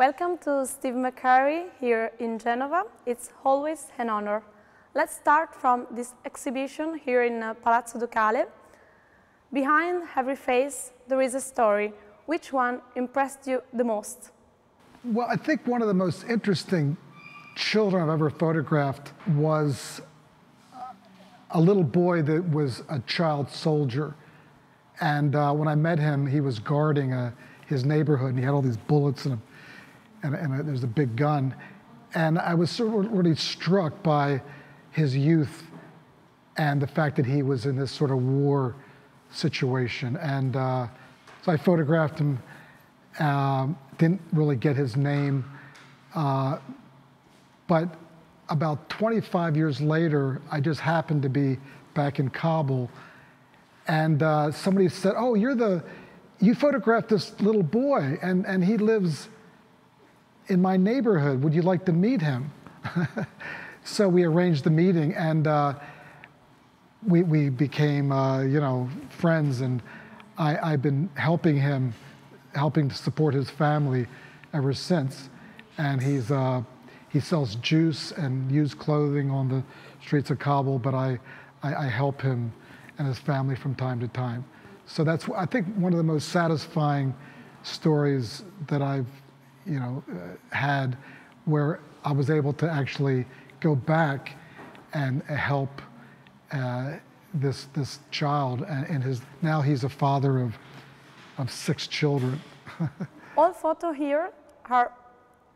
Welcome to Steve McCurry here in Genova. It's always an honor. Let's start from this exhibition here in Palazzo Ducale. Behind every face there is a story. Which one impressed you the most? Well, I think one of the most interesting children I've ever photographed was a little boy that was a child soldier. And when I met him, he was guarding his neighborhood, and he had all these bullets and there's a big gun. And I was sort of really struck by his youth and the fact that he was in this sort of war situation. And so I photographed him, didn't really get his name, but about 25 years later, I just happened to be back in Kabul, and somebody said, "Oh, you photographed this little boy, and he lives in my neighborhood. Would you like to meet him?" So we arranged the meeting, and we became friends, and I've been helping to support his family ever since. And he sells juice and used clothing on the streets of Kabul, but I help him and his family from time to time. So that's, I think, one of the most satisfying stories that I've had, where I was able to actually go back and help this child, and now he's a father of 6 children. All photos here are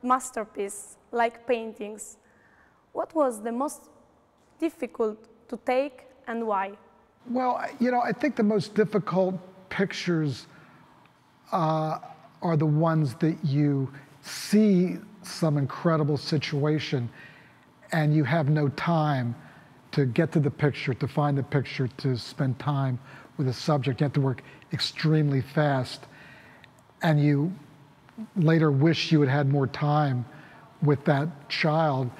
masterpieces, like paintings. What was the most difficult to take and why? Well, I think the most difficult pictures are the ones that you see some incredible situation and you have no time to get to the picture, to find the picture, to spend time with the subject. You have to work extremely fast, and you later wish you had had more time with that child.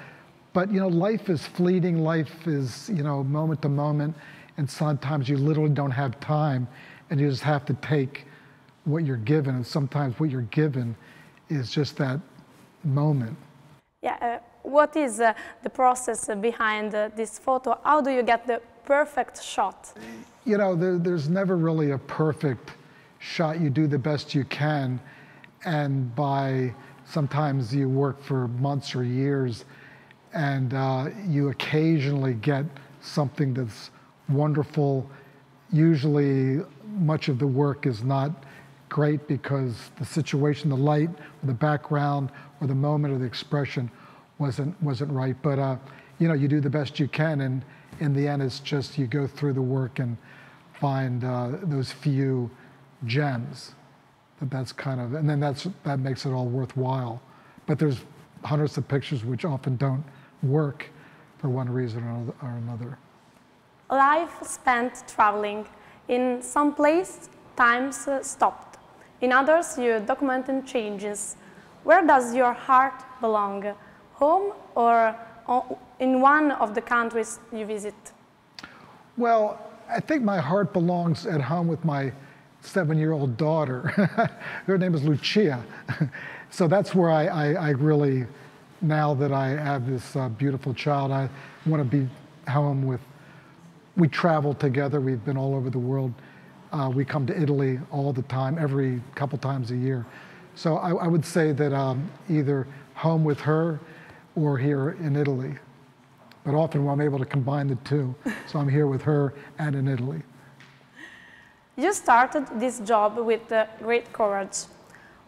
But life is fleeting, life is moment to moment, and sometimes you literally don't have time, and you just have to take what you're given, and sometimes what you're given is just that moment. Yeah, what is the process behind this photo? How do you get the perfect shot? There's never really a perfect shot. You do the best you can, and sometimes you work for months or years, and you occasionally get something that's wonderful. Usually much of the work is not great because the situation, the light, or the background, or the moment or the expression wasn't right. But you do the best you can, and in the end, it's just you go through the work and find those few gems. That's kind of, and then that makes it all worthwhile. But there's hundreds of pictures which often don't work for one reason or another. Life spent traveling. In some places, times stopped. In others, you documented changes. Where does your heart belong? Home or in one of the countries you visit? Well, I think my heart belongs at home with my 7-year-old daughter. Her name is Lucia. So that's where I really, now that I have this beautiful child, I want to be home with. We travel together. We've been all over the world. We come to Italy all the time, every couple times a year. So I would say that either home with her or here in Italy. But often I'm able to combine the two. So I'm here with her and in Italy. You started this job with great courage.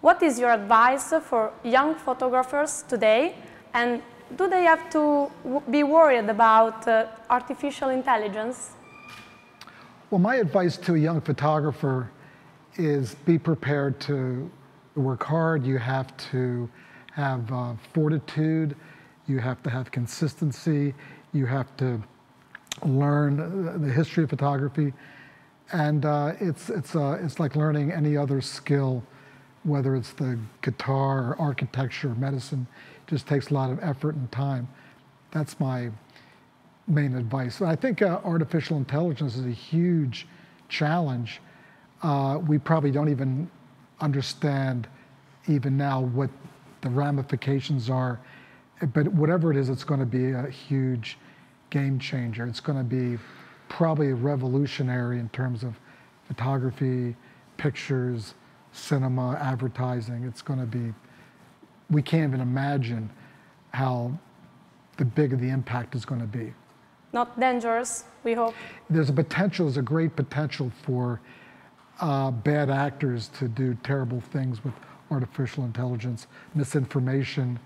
What is your advice for young photographers today? And do they have to be worried about artificial intelligence? Well, my advice to a young photographer is be prepared to work hard. You have to have fortitude. You have to have consistency. You have to learn the history of photography. And it's like learning any other skill, whether it's the guitar or architecture or medicine. It just takes a lot of effort and time. That's my main advice. I think artificial intelligence is a huge challenge. We probably don't even understand even now what the ramifications are. But whatever it is, it's going to be a huge game changer. It's going to be probably revolutionary in terms of photography, pictures, cinema, advertising. It's going to be, we can't even imagine how big the impact is going to be. Not dangerous, we hope. There's a great potential for bad actors to do terrible things with artificial intelligence, misinformation.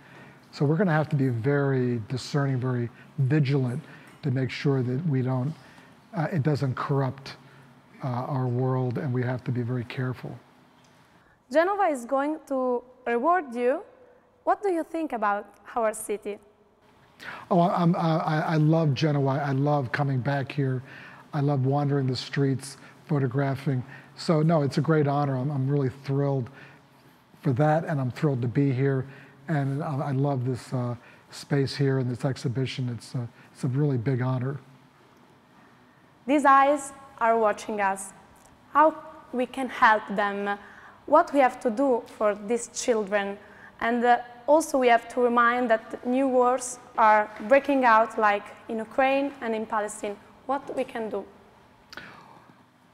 So we're going to have to be very discerning, very vigilant to make sure that we don't, it doesn't corrupt our world, and we have to be very careful. Genova is going to reward you. What do you think about our city? Oh, I love Genoa. I love coming back here. I love wandering the streets, photographing. So no, it's a great honor. I'm really thrilled for that, and I'm thrilled to be here. And I love this space here and this exhibition. It's a really big honor. These eyes are watching us. How we can help them? What we have to do for these children? And also we have to remind that new wars are breaking out, like in Ukraine and in Palestine. What we can do?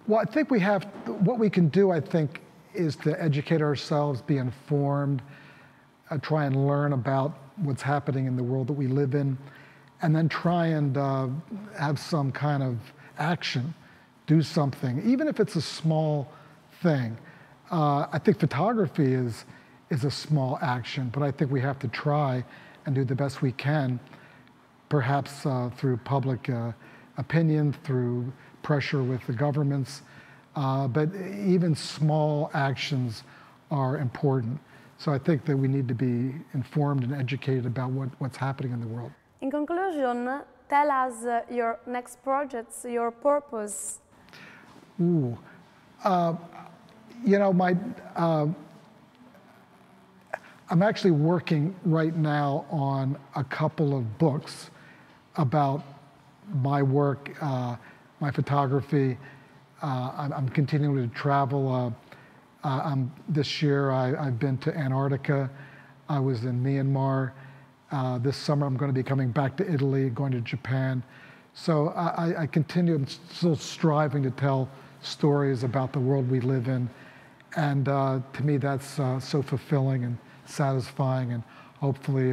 Well, I think what we can do, I think, is to educate ourselves, be informed, try and learn about what's happening in the world that we live in, and then try and have some kind of action, do something, even if it's a small thing. I think photography is a small action, but I think we have to try and do the best we can, perhaps through public opinion, through pressure with the governments, but even small actions are important. So I think that we need to be informed and educated about what's happening in the world. In conclusion, tell us your next projects, your purpose. Ooh, you know, I'm actually working right now on a couple of books about my work, my photography. I'm continuing to travel. This year I've been to Antarctica. I was in Myanmar. This summer I'm going to be coming back to Italy, going to Japan. So I continue, I'm still striving to tell stories about the world we live in. And to me that's so fulfilling and satisfying, and hopefully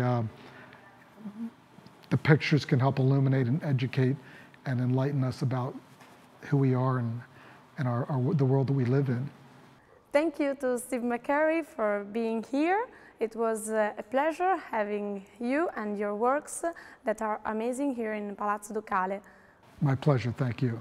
the pictures can help illuminate and educate and enlighten us about who we are and the world that we live in. Thank you to Steve McCurry for being here. It was a pleasure having you and your works that are amazing here in Palazzo Ducale. My pleasure, thank you.